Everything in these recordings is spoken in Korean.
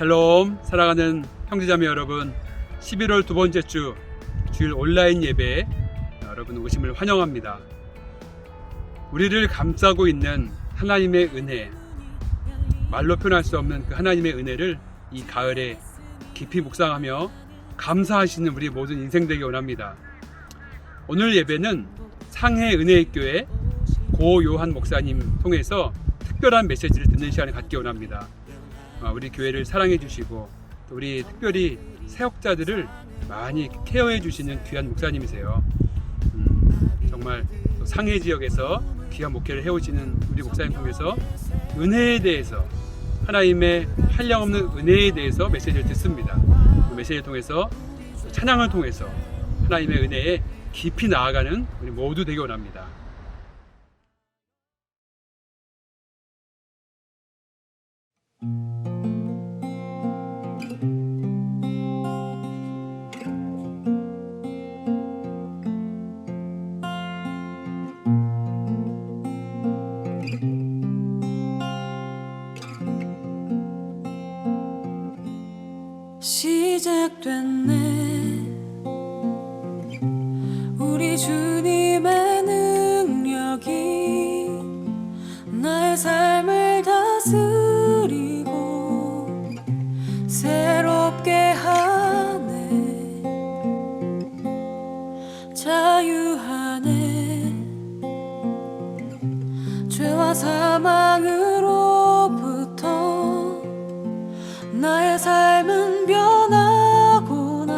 샬롬. 사랑하는 형제자매 여러분, 11월 두 번째 주 주일 온라인 예배에 여러분 오심을 환영합니다. 우리를 감싸고 있는 하나님의 은혜, 말로 표현할 수 없는 그 하나님의 은혜를 이 가을에 깊이 묵상하며 감사하시는 우리 모든 인생 되기 원합니다. 오늘 예배는 상해 은혜교회 고요한 목사님 통해서 특별한 메시지를 듣는 시간을 갖기 원합니다. 우리 교회를 사랑해 주시고 또 우리 특별히 사역자들을 많이 케어해 주시는 귀한 목사님이세요. 정말 상해 지역에서 귀한 목회를 해오시는 우리 목사님 통해서 은혜에 대해서, 하나님의 한량없는 은혜에 대해서 메시지를 듣습니다. 그 메시지를 통해서, 찬양을 통해서 하나님의 은혜에 깊이 나아가는 우리 모두 되기 원합니다. 시작됐네. 우리 주님의 능력이 나의 삶을 다스리고 새롭게 하네. 자유하네. 죄와 사망으로부터 나의 삶은 변하구나.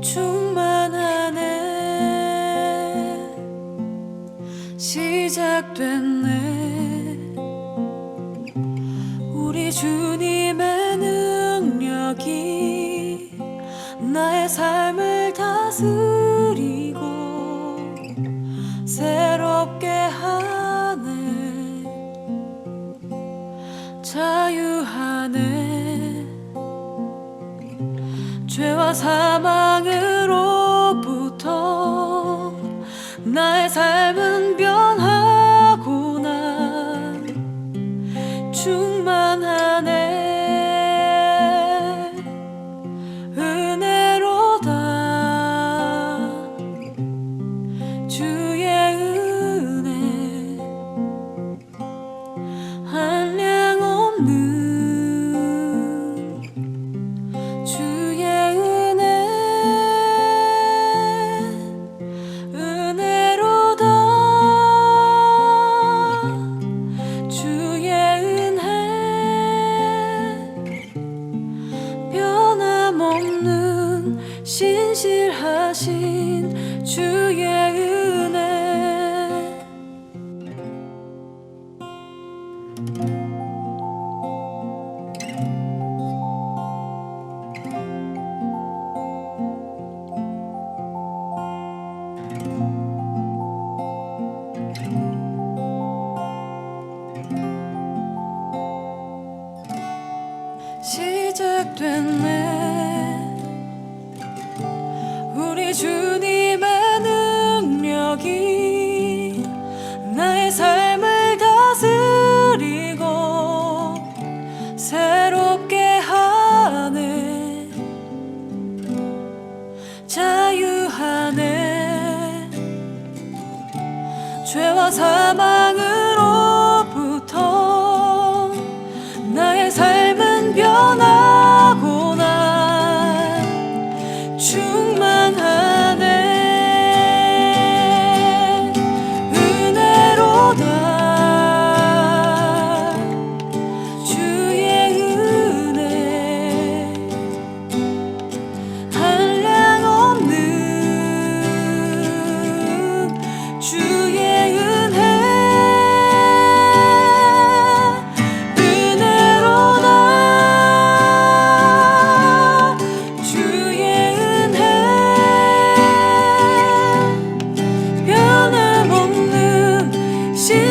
충만하네. 시작됐네. 우리 주님의 능력이 나의 삶을 다스리고 새롭게 하네. 자유하네. 죄와 사망으로부터 나의 삶은 변하구나. 충만하네. 은혜로다. 주의 은혜 한량 없는 주의 은혜. 은혜로다. 주의 은혜 변함없는 신실하신 주의 은혜. 시작됐네. 우리 주님의 능력이 나의 삶을 다스리고 새롭게 하네. 자유하네. 죄와 사망으로부터 나의 삶은 변하구나. 충만하네. 은혜로다. 주의 은혜 한량 없는 주의 은혜.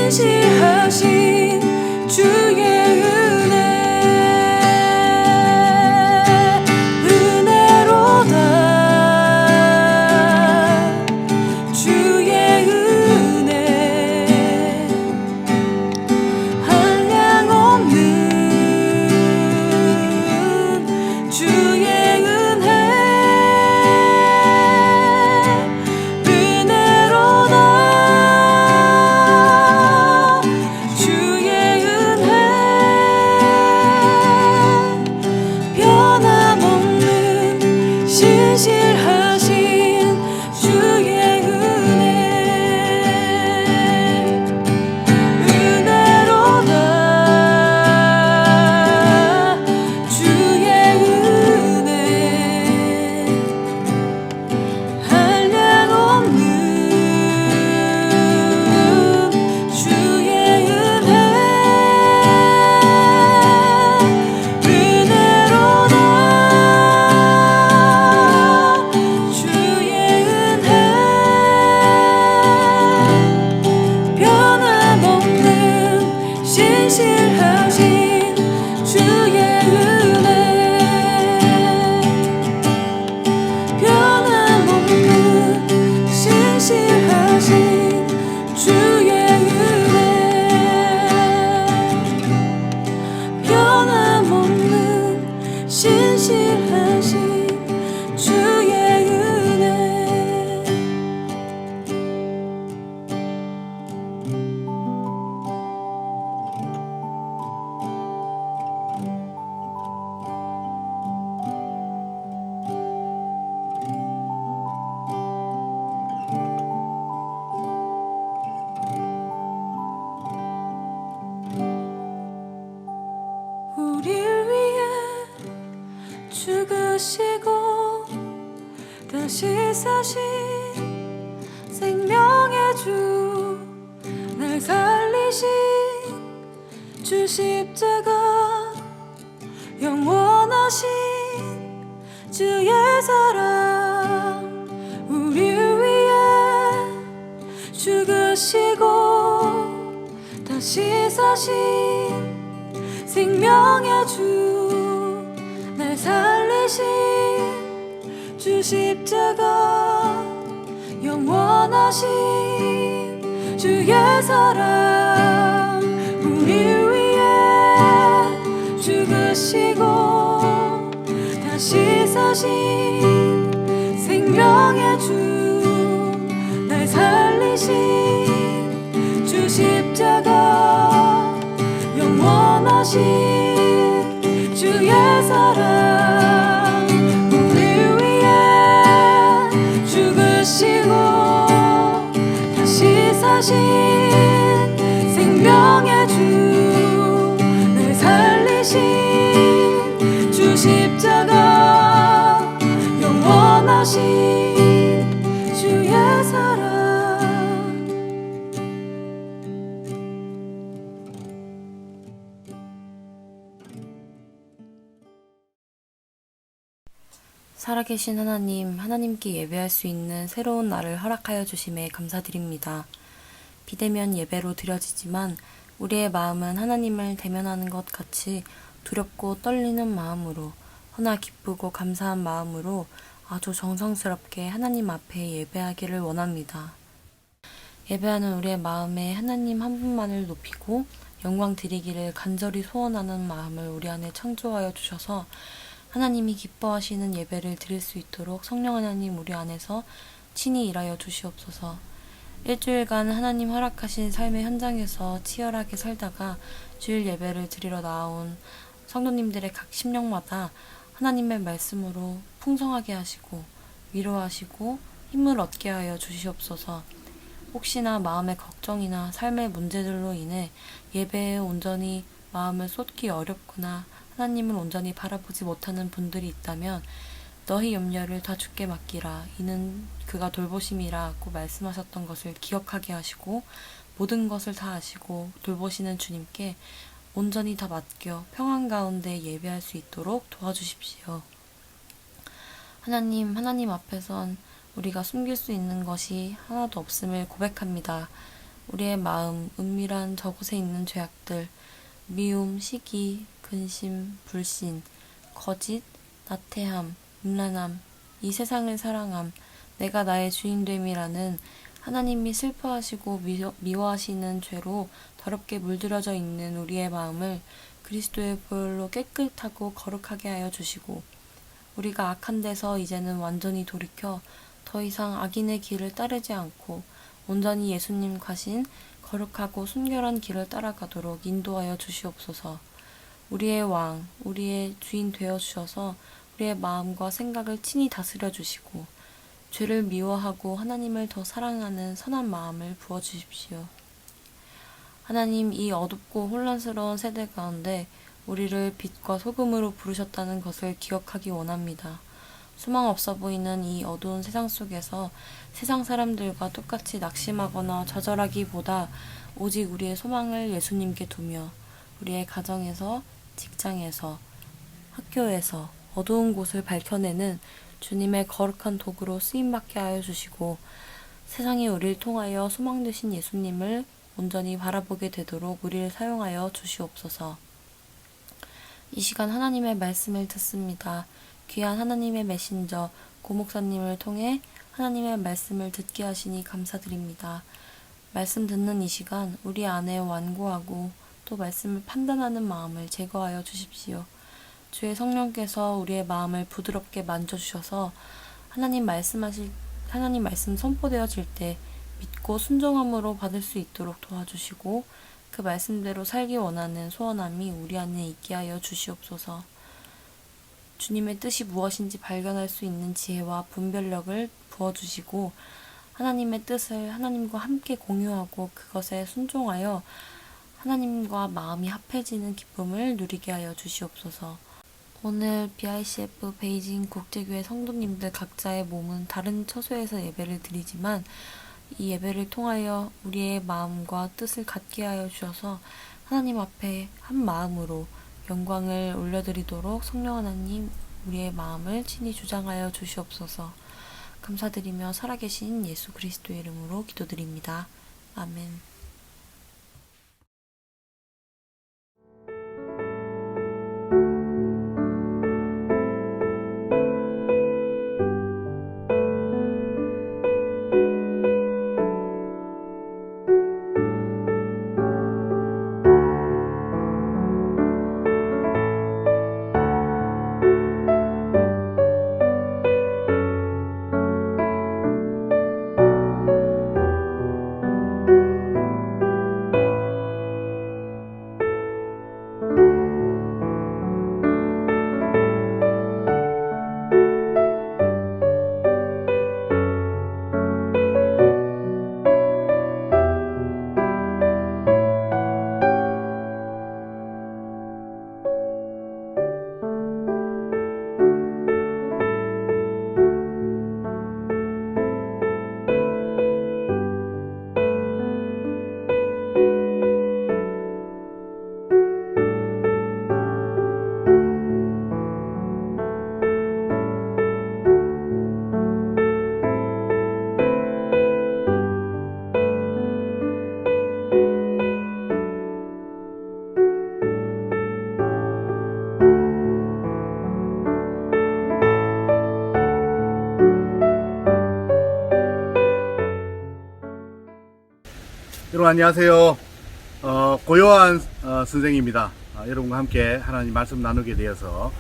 신실하신 주의 은혜. 은혜로다. 주의 은혜 한량 없는 다시 사신 생명의 주, 날 살리신 주 십자가, 영원하신 주의 사랑, 우릴 위해 죽으시고 다시 사신 생명의 주, 날 살리신 주 십자가, 영원하신 주의 사랑, 우릴 위해 죽으시고 다시 사신 생명의 주, 날 살리신 주 십자가, 영원하신 주의 사랑, 우릴 위해 죽으시고 다시 사신 생명의 주, 날 살리신 주 십자가, 영원하신 주의 사랑. 살아계신 하나님, 하나님께 예배할 수 있는 새로운 날을 허락하여 주심에 감사드립니다. 비대면 예배로 드려지지만 우리의 마음은 하나님을 대면하는 것 같이 두렵고 떨리는 마음으로, 허나 기쁘고 감사한 마음으로 아주 정성스럽게 하나님 앞에 예배하기를 원합니다. 예배하는 우리의 마음에 하나님 한 분만을 높이고 영광 드리기를 간절히 소원하는 마음을 우리 안에 창조하여 주셔서 하나님이 기뻐하시는 예배를 드릴 수 있도록 성령 하나님 우리 안에서 친히 일하여 주시옵소서. 일주일간 하나님 허락하신 삶의 현장에서 치열하게 살다가 주일 예배를 드리러 나온 성도님들의 각 심령마다 하나님의 말씀으로 풍성하게 하시고 위로하시고 힘을 얻게 하여 주시옵소서. 혹시나 마음의 걱정이나 삶의 문제들로 인해 예배에 온전히 마음을 쏟기 어렵거나 하나님을 온전히 바라보지 못하는 분들이 있다면 너희 염려를 다 주께 맡기라, 이는 그가 돌보심이라고 말씀하셨던 것을 기억하게 하시고 모든 것을 다 아시고 돌보시는 주님께 온전히 다 맡겨 평안 가운데 예배할 수 있도록 도와주십시오. 하나님 앞에선 우리가 숨길 수 있는 것이 하나도 없음을 고백합니다. 우리의 마음, 은밀한 저곳에 있는 죄악들, 미움, 시기, 근심, 불신, 거짓, 나태함, 음란함, 이 세상을 사랑함, 내가 나의 주인됨이라는 하나님이 슬퍼하시고 미워하시는 죄로 더럽게 물들여져 있는 우리의 마음을 그리스도의 보혈로 깨끗하고 거룩하게 하여 주시고, 우리가 악한 데서 이제는 완전히 돌이켜 더 이상 악인의 길을 따르지 않고 온전히 예수님 가신 거룩하고 순결한 길을 따라가도록 인도하여 주시옵소서. 우리의 왕, 우리의 주인 되어 주셔서 우리의 마음과 생각을 친히 다스려 주시고 죄를 미워하고 하나님을 더 사랑하는 선한 마음을 부어 주십시오. 하나님, 이 어둡고 혼란스러운 세대 가운데 우리를 빛과 소금으로 부르셨다는 것을 기억하기 원합니다. 소망 없어 보이는 이 어두운 세상 속에서 세상 사람들과 똑같이 낙심하거나 좌절하기보다 오직 우리의 소망을 예수님께 두며 우리의 가정에서, 직장에서, 학교에서 어두운 곳을 밝혀내는 주님의 거룩한 도구로 쓰임받게 하여 주시고 세상이 우리를 통하여 소망 되신 예수님을 온전히 바라보게 되도록 우리를 사용하여 주시옵소서. 이 시간 하나님의 말씀을 듣습니다. 귀한 하나님의 메신저 고목사님을 통해 하나님의 말씀을 듣게 하시니 감사드립니다. 말씀 듣는 이 시간 우리 안에 완고하고 또 말씀을 판단하는 마음을 제거하여 주십시오. 주의 성령께서 우리의 마음을 부드럽게 만져주셔서 하나님 말씀 선포되어질 때 믿고 순종함으로 받을 수 있도록 도와주시고 그 말씀대로 살기 원하는 소원함이 우리 안에 있게 하여 주시옵소서. 주님의 뜻이 무엇인지 발견할 수 있는 지혜와 분별력을 부어주시고 하나님의 뜻을 하나님과 함께 공유하고 그것에 순종하여 하나님과 마음이 합해지는 기쁨을 누리게 하여 주시옵소서. 오늘 BICF 베이징 국제교회 성도님들 각자의 몸은 다른 처소에서 예배를 드리지만 이 예배를 통하여 우리의 마음과 뜻을 같게 하여 주셔서 하나님 앞에 한 마음으로 영광을 올려드리도록 성령 하나님 우리의 마음을 친히 주장하여 주시옵소서. 감사드리며 살아계신 예수 그리스도의 이름으로 기도드립니다. 아멘. 여러분 안녕하세요. 고요한 선생입니다. 여러분과 함께 하나님 말씀 나누게 되어서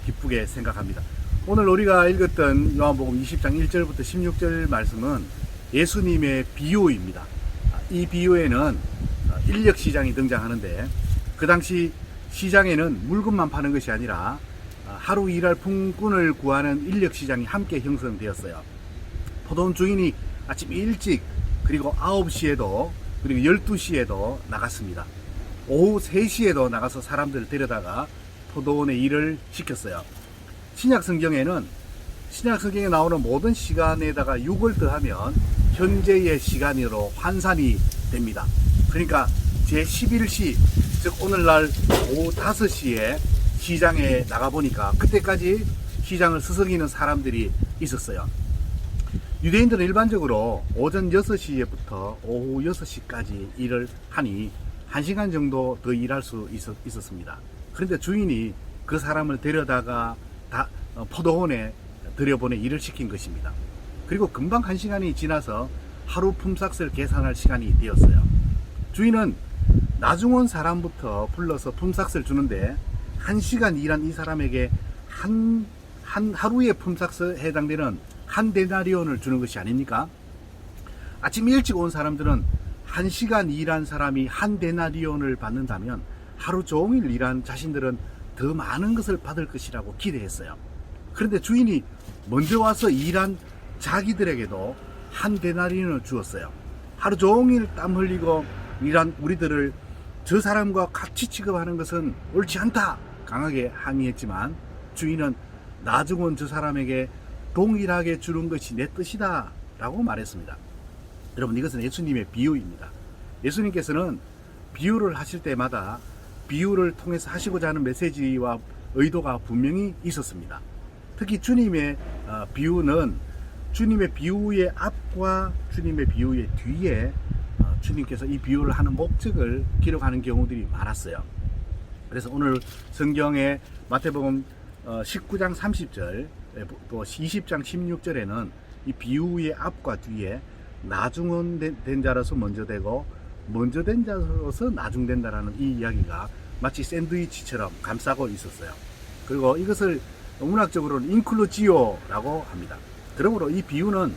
기쁘게 생각합니다. 오늘 우리가 읽었던 요한복음 20장 1절부터 16절 말씀은 예수님의 비유입니다. 이 비유에는 인력시장이 등장하는데 그 당시 시장에는 물건만 파는 것이 아니라 하루 일할 품꾼을 구하는 인력시장이 함께 형성되었어요. 포도원 주인이 아침 일찍 그리고 9시에도 그리고 12시에도 나갔습니다. 오후 3시에도 나가서 사람들을 데려다가 포도원에 일을 시켰어요. 신약 성경에 나오는 모든 시간에다가 6을 더하면 현재의 시간으로 환산이 됩니다. 그러니까 제11시, 즉 오늘날 오후 5시에 시장에 나가보니까 그때까지 시장을 서성이는 사람들이 있었어요. 유대인들은 일반적으로 오전 6시부터 오후 6시까지 일을 하니 1시간 정도 더 일할 수 있었습니다. 그런데 주인이 그 사람을 데려다가 포도원에 들여보내 일을 시킨 것입니다. 그리고 금방 1시간이 지나서 하루 품삯을 계산할 시간이 되었어요. 주인은 나중 온 사람부터 불러서 품삯을 주는데 1시간 일한 이 사람에게 하루의 품삯에 해당되는 한 데나리온을 주는 것이 아닙니까? 아침 일찍 온 사람들은 1시간 일한 사람이 한 데나리온을 받는다면 하루 종일 일한 자신들은 더 많은 것을 받을 것이라고 기대했어요. 그런데 주인이 먼저 와서 일한 자기들에게도 한 데나리온을 주었어요. 하루 종일 땀 흘리고 일한 우리들을 저 사람과 같이 취급하는 것은 옳지 않다 강하게 항의했지만 주인은 나중 온 저 사람에게 동일하게 주는 것이 내 뜻이다 라고 말했습니다. 여러분, 이것은 예수님의 비유입니다. 예수님께서는 비유를 하실 때마다 비유를 통해서 하시고자 하는 메시지와 의도가 분명히 있었습니다. 특히 주님의 비유는 주님의 비유의 앞과 주님의 비유의 뒤에 주님께서 이 비유를 하는 목적을 기록하는 경우들이 많았어요. 그래서 오늘 성경의 마태복음 19장 30절 또 20장 16절에는 이 비유의 앞과 뒤에 나중 된 자로서 먼저 되고 먼저 된 자로서 나중 된다라는 이 이야기가 마치 샌드위치처럼 감싸고 있었어요. 그리고 이것을 문학적으로는 인클루지오라고 합니다. 그러므로 이 비유는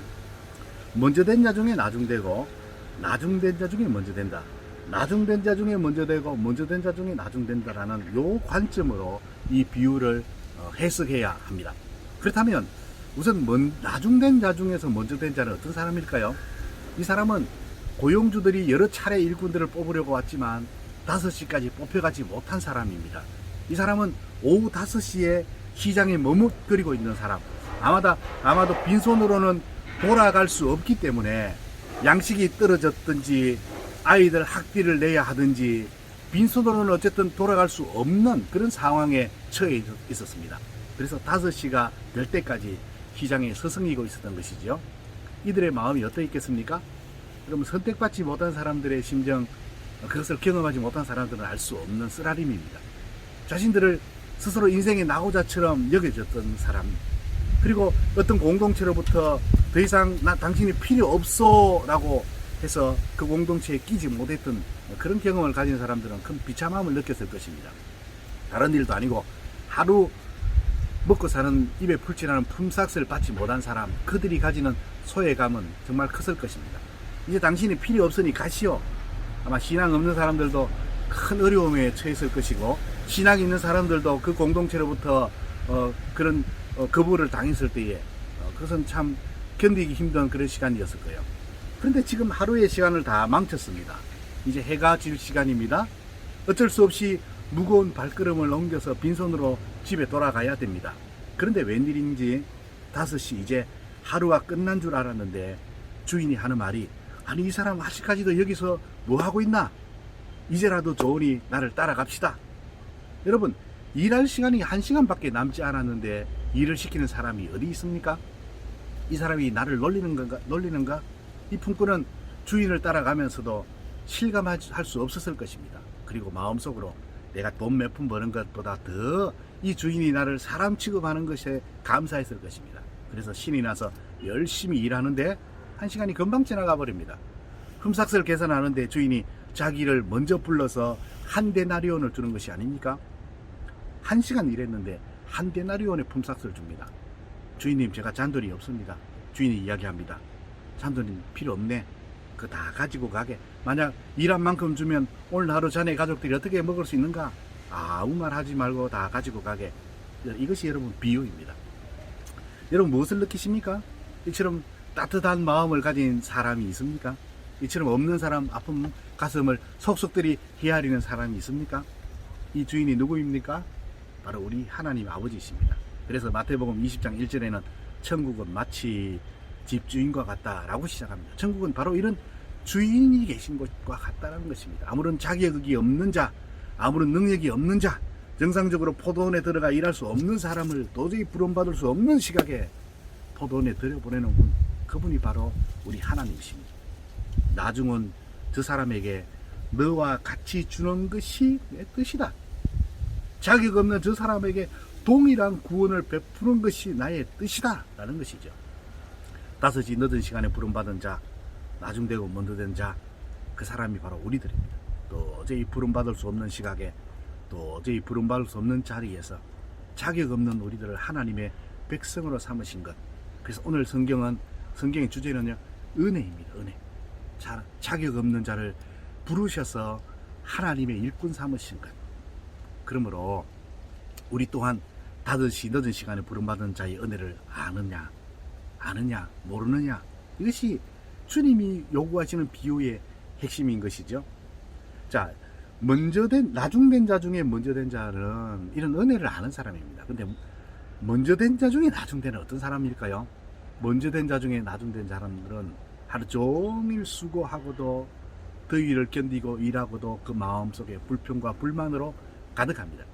먼저 된 자 중에 나중 되고 나중 된 자 중에 먼저 된다, 나중 된 자 중에 먼저 되고 먼저 된 자 중에 나중 된다라는 요 관점으로 이 비유를 해석해야 합니다. 그렇다면 우선 나중 된 자 중에서 먼저 된 자는 어떤 사람일까요? 이 사람은 고용주들이 여러 차례 일꾼들을 뽑으려고 왔지만 5시까지 뽑혀가지 못한 사람입니다. 이 사람은 오후 5시에 시장에 머뭇거리고 있는 사람. 아마도 빈손으로는 돌아갈 수 없기 때문에 양식이 떨어졌든지 아이들 학비를 내야 하든지 빈손으로는 어쨌든 돌아갈 수 없는 그런 상황에 처해 있었습니다. 그래서 5시가 될 때까지 시장에 서성이고 있었던 것이죠. 이들의 마음이 어떠했겠습니까? 그러면 선택받지 못한 사람들의 심정, 그것을 경험하지 못한 사람들은 알 수 없는 쓰라림입니다. 자신들을 스스로 인생의 낙오자처럼 여겨졌던 사람, 그리고 어떤 공동체로부터 더 이상 당신이 필요 없어 라고 해서 그 공동체에 끼지 못했던 그런 경험을 가진 사람들은 큰 비참함을 느꼈을 것입니다. 다른 일도 아니고 하루 먹고 사는 입에 풀칠하는 품삯을 받지 못한 사람, 그들이 가지는 소외감은 정말 컸을 것입니다. 이제 당신이 필요 없으니 가시오. 아마 신앙 없는 사람들도 큰 어려움에 처했을 것이고, 신앙 있는 사람들도 그 공동체로부터 그런 거부를 당했을 때에 그것은 참 견디기 힘든 그런 시간이었을 거예요. 그런데 지금 하루의 시간을 다 망쳤습니다. 이제 해가 질 시간입니다. 어쩔 수 없이 무거운 발걸음을 옮겨서 빈손으로 집에 돌아가야 됩니다. 그런데 웬일인지 5시 이제 하루가 끝난 줄 알았는데 주인이 하는 말이, 아니 이 사람 아직까지도 여기서 뭐하고 있나? 이제라도 좋으니 나를 따라갑시다. 여러분, 일할 시간이 1시간밖에 남지 않았는데 일을 시키는 사람이 어디 있습니까? 이 사람이 나를 놀리는가? 이 품꾼은 주인을 따라가면서도 실감할 수 없었을 것입니다. 그리고 마음속으로 내가 돈 몇 푼 버는 것보다 더 이 주인이 나를 사람 취급하는 것에 감사했을 것입니다. 그래서 신이 나서 열심히 일하는데 1시간이 금방 지나가 버립니다. 품삯을 계산하는데 주인이 자기를 먼저 불러서 1데나리온을 주는 것이 아닙니까? 1시간 일했는데 1데나리온의 품삯을 줍니다. 주인님, 제가 잔돈이 없습니다. 주인이 이야기합니다. 잔돈이 필요 없네. 그거 다 가지고 가게. 만약 일한 만큼 주면 오늘 하루 자네 가족들이 어떻게 먹을 수 있는가? 아무 말 하지 말고 다 가지고 가게. 이것이 여러분 비유입니다. 여러분 무엇을 느끼십니까? 이처럼 따뜻한 마음을 가진 사람이 있습니까? 이처럼 없는 사람, 아픈 가슴을 속속들이 헤아리는 사람이 있습니까? 이 주인이 누구입니까? 바로 우리 하나님 아버지이십니다. 그래서 마태복음 20장 1절에는 천국은 마치 집주인과 같다라고 시작합니다. 천국은 바로 이런 주인이 계신 것과 같다는 것입니다. 아무런 자격이 없는 자, 아무런 능력이 없는 자, 정상적으로 포도원에 들어가 일할 수 없는 사람을 도저히 부름받을 수 없는 시각에 포도원에 들여보내는 분, 그분이 바로 우리 하나님이십니다. 나중은 저 사람에게 너와 같이 주는 것이 내 뜻이다. 자격 없는 저 사람에게 동일한 구원을 베푸는 것이 나의 뜻이다 라는 것이죠. 5시 늦은 시간에 부름받은 자, 나중되고 먼저 된 자, 그 사람이 바로 우리들입니다. 도저히 부름받을 수 없는 시각에, 도저히 부름받을 수 없는 자리에서 자격 없는 우리들을 하나님의 백성으로 삼으신 것. 그래서 오늘 성경의 주제는요, 은혜입니다. 은혜. 자격 없는 자를 부르셔서 하나님의 일꾼 삼으신 것. 그러므로 우리 또한 5시 늦은 시간에 부름받은 자의 은혜를 아느냐 모르느냐, 이것이 주님이 요구하시는 비유의 핵심인 것이죠. 자, 나중된 자 중에 먼저 된 자는 이런 은혜를 아는 사람입니다. 근데 먼저 된 자 중에 나중된 어떤 사람일까요? 먼저 된 자 중에 나중된 사람들은 하루 종일 수고하고도 더위를 견디고 일하고도 그 마음속에 불평과 불만으로 가득합니다.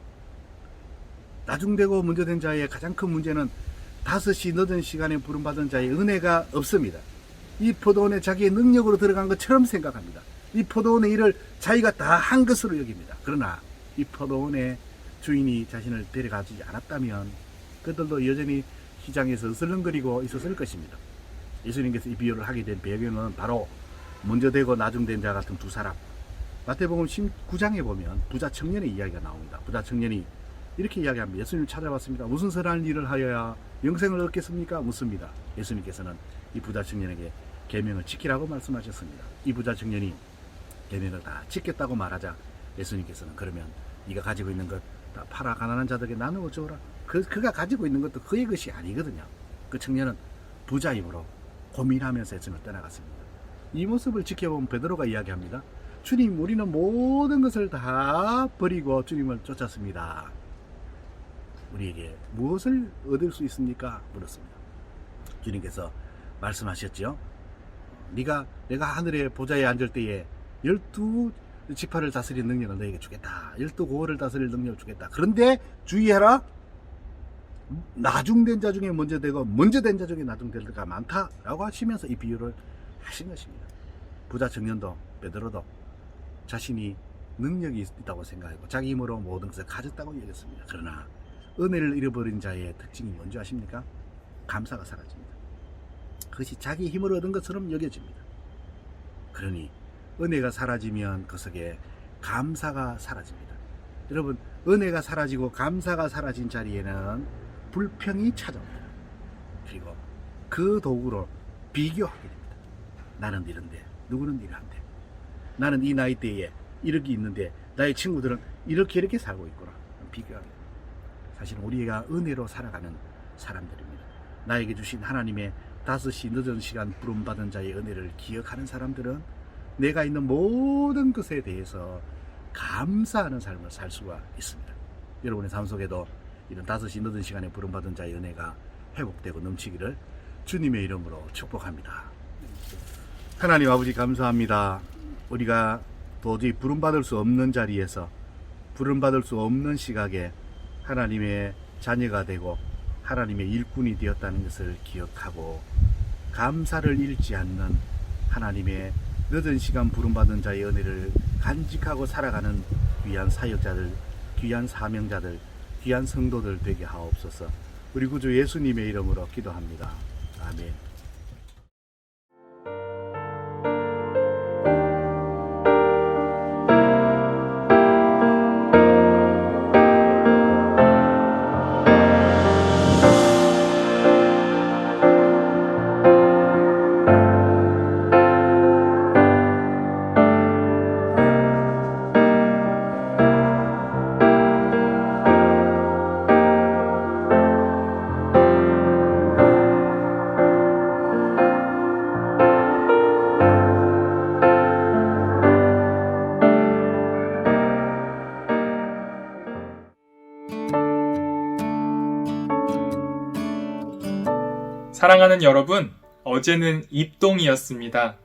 나중되고 먼저 된 자의 가장 큰 문제는 5시 늦은 시간에 부름받은 자의 은혜가 없습니다. 이 포도원에 자기의 능력으로 들어간 것처럼 생각합니다. 이 포도원의 일을 자기가 다 한 것으로 여깁니다. 그러나 이 포도원의 주인이 자신을 데려가지 않았다면 그들도 여전히 시장에서 으슬렁거리고 있었을 것입니다. 예수님께서 이 비유를 하게 된 배경은 바로 먼저 되고 나중된 자 같은 두 사람, 마태복음 19장에 보면 부자 청년의 이야기가 나옵니다. 부자 청년이 이렇게 이야기합니다. 예수님을 찾아왔습니다. 무슨 선한 일을 하여야 영생을 얻겠습니까? 묻습니다. 예수님께서는 이 부자 청년에게 계명을 지키라고 말씀하셨습니다. 이 부자 청년이 계명을 다 지켰다고 말하자 예수님께서는, 그러면 네가 가지고 있는 것 다 팔아 가난한 자들에게 나누어 주어라. 그가 가지고 있는 것도 그의 것이 아니거든요. 그 청년은 부자이므로 고민하면서 예수님을 떠나갔습니다. 이 모습을 지켜본 베드로가 이야기합니다. 주님, 우리는 모든 것을 다 버리고 주님을 쫓았습니다. 우리에게 무엇을 얻을 수 있습니까? 물었습니다. 주님께서 말씀하셨죠. 내가 하늘의 보좌에 앉을 때에 12지파를 다스릴 능력을 너에게 주겠다. 12고을을 다스릴 능력을 주겠다. 그런데 주의해라. 나중된 자 중에 먼저 되고 먼저 된 자 중에 나중될 때가 많다라고 하시면서 이 비유를 하신 것입니다. 부자 청년도 베드로도 자신이 능력이 있다고 생각하고 자기 힘으로 모든 것을 가졌다고 여겼습니다. 그러나 은혜를 잃어버린 자의 특징이 뭔지 아십니까? 감사가 사라집니다. 그것이 자기 힘으로 얻은 것처럼 여겨집니다. 그러니 은혜가 사라지면 그 속에 감사가 사라집니다. 여러분, 은혜가 사라지고 감사가 사라진 자리에는 불평이 찾아옵니다. 그리고 그 도구로 비교하게 됩니다. 나는 이런데 누구는 이러한데, 나는 이 나이대에 이렇게 있는데 나의 친구들은 이렇게 살고 있구나. 비교하게 됩니다. 사실은 우리가 은혜로 살아가는 사람들입니다. 나에게 주신 하나님의 5시 늦은 시간 부름받은 자의 은혜를 기억하는 사람들은 내가 있는 모든 것에 대해서 감사하는 삶을 살 수가 있습니다. 여러분의 삶 속에도 이런 5시 늦은 시간에 부름받은 자의 은혜가 회복되고 넘치기를 주님의 이름으로 축복합니다. 하나님 아버지 감사합니다. 우리가 도저히 부름받을 수 없는 자리에서 부름받을 수 없는 시각에 하나님의 자녀가 되고 하나님의 일꾼이 되었다는 것을 기억하고 감사를 잃지 않는 하나님의 늦은 시간 부름받은 자의 은혜를 간직하고 살아가는 귀한 사역자들, 귀한 사명자들, 귀한 성도들 되게 하옵소서. 우리 구주 예수님의 이름으로 기도합니다. 아멘. 사랑하는 여러분, 어제는 입동이었습니다.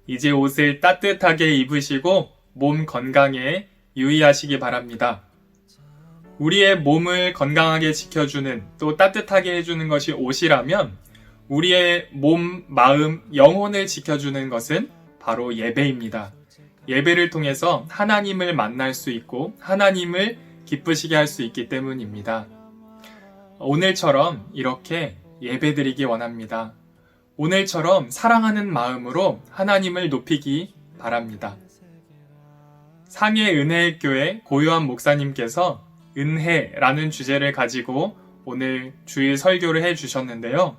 이제 옷을 따뜻하게 입으시고 몸 건강에 유의하시기 바랍니다. 우리의 몸을 건강하게 지켜주는, 또 따뜻하게 해주는 것이 옷이라면 우리의 몸, 마음, 영혼을 지켜주는 것은 바로 예배입니다. 예배를 통해서 하나님을 만날 수 있고 하나님을 기쁘시게 할 수 있기 때문입니다. 오늘처럼 이렇게 예배드리기 원합니다. 오늘처럼 사랑하는 마음으로 하나님을 높이기 바랍니다. 상해 은혜교회 고요한 목사님께서 은혜라는 주제를 가지고 오늘 주일 설교를 해주셨는데요.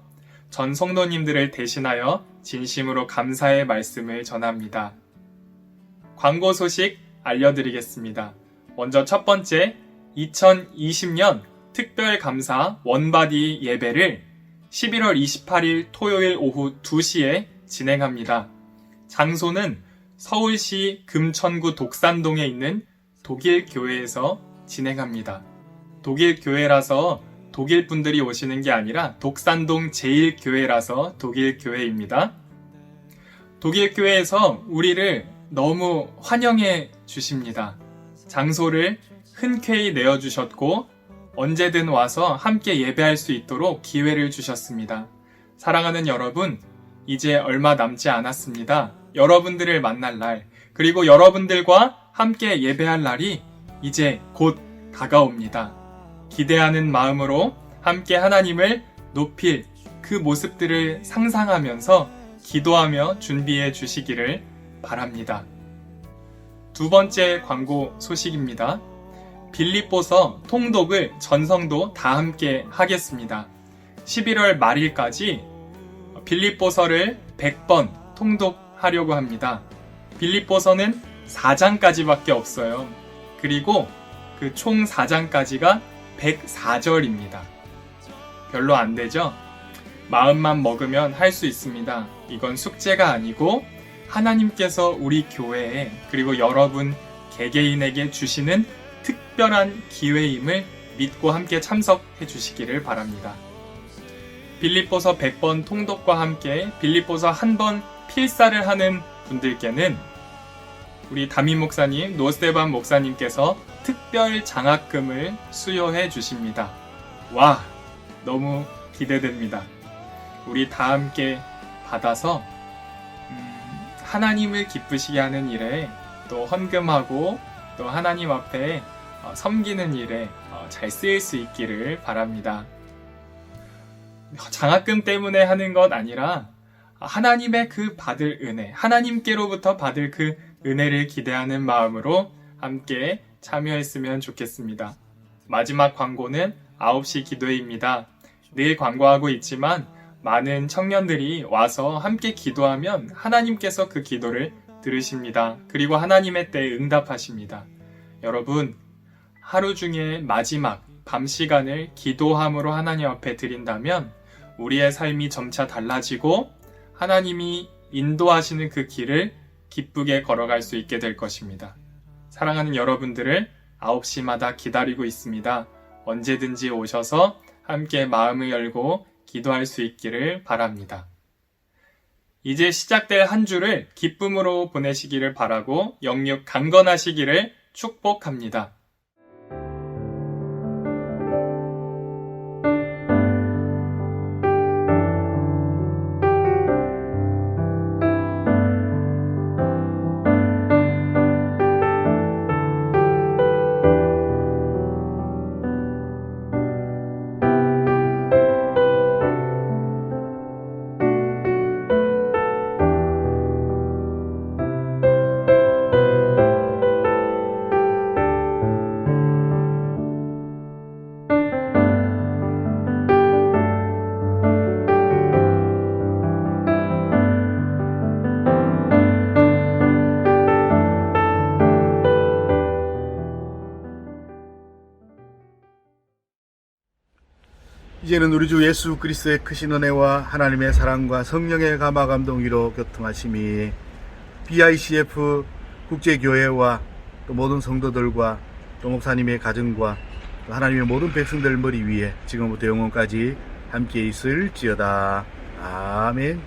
전 성도님들을 대신하여 진심으로 감사의 말씀을 전합니다. 광고 소식 알려드리겠습니다. 먼저 첫 번째, 2020년 특별감사 원바디 예배를 11월 28일 토요일 오후 2시에 진행합니다. 장소는 서울시 금천구 독산동에 있는 독일교회에서 진행합니다. 독일교회라서 독일 분들이 오시는 게 아니라 독산동 제1교회라서 독일교회입니다. 독일교회에서 우리를 너무 환영해 주십니다. 장소를 흔쾌히 내어주셨고 언제든 와서 함께 예배할 수 있도록 기회를 주셨습니다. 사랑하는 여러분, 이제 얼마 남지 않았습니다. 여러분들을 만날 날, 그리고 여러분들과 함께 예배할 날이 이제 곧 다가옵니다. 기대하는 마음으로 함께 하나님을 높일 그 모습들을 상상하면서 기도하며 준비해 주시기를 바랍니다. 두 번째 광고 소식입니다. 빌립보서 통독을 전성도 다 함께 하겠습니다. 11월 말일까지 빌립보서를 100번 통독하려고 합니다. 빌립보서는 4장까지밖에 없어요. 그리고 그 총 4장까지가 104절입니다. 별로 안 되죠? 마음만 먹으면 할 수 있습니다. 이건 숙제가 아니고 하나님께서 우리 교회에 그리고 여러분 개개인에게 주시는 특별한 기회임을 믿고 함께 참석해 주시기를 바랍니다. 빌립보서 100번 통독과 함께 빌립보서 한 번 필사를 하는 분들께는 우리 담임 목사님, 노스테반 목사님께서 특별 장학금을 수여해 주십니다. 와, 너무 기대됩니다. 우리 다 함께 받아서 하나님을 기쁘시게 하는 일에 또 헌금하고 또 하나님 앞에 섬기는 일에 잘 쓰일 수 있기를 바랍니다. 장학금 때문에 하는 것 아니라 하나님의 그 받을 은혜, 하나님께로부터 받을 그 은혜를 기대하는 마음으로 함께 참여했으면 좋겠습니다. 마지막 광고는 9시 기도회입니다. 늘 광고하고 있지만 많은 청년들이 와서 함께 기도하면 하나님께서 그 기도를 들으십니다. 그리고 하나님의 때에 응답하십니다. 여러분, 하루 중에 마지막 밤 시간을 기도함으로 하나님 앞에 드린다면 우리의 삶이 점차 달라지고 하나님이 인도하시는 그 길을 기쁘게 걸어갈 수 있게 될 것입니다. 사랑하는 여러분들을 9시마다 기다리고 있습니다. 언제든지 오셔서 함께 마음을 열고 기도할 수 있기를 바랍니다. 이제 시작될 한 주를 기쁨으로 보내시기를 바라고 영육 강건하시기를 축복합니다. 이제는 우리 주 예수 그리스도의 크신 은혜와 하나님의 사랑과 성령의 감화 감동 위로 교통하심이 BICF 국제교회와 또 모든 성도들과 또 목사님의 가정과 또 하나님의 모든 백성들 머리 위에 지금부터 영원까지 함께 있을지어다. 아멘.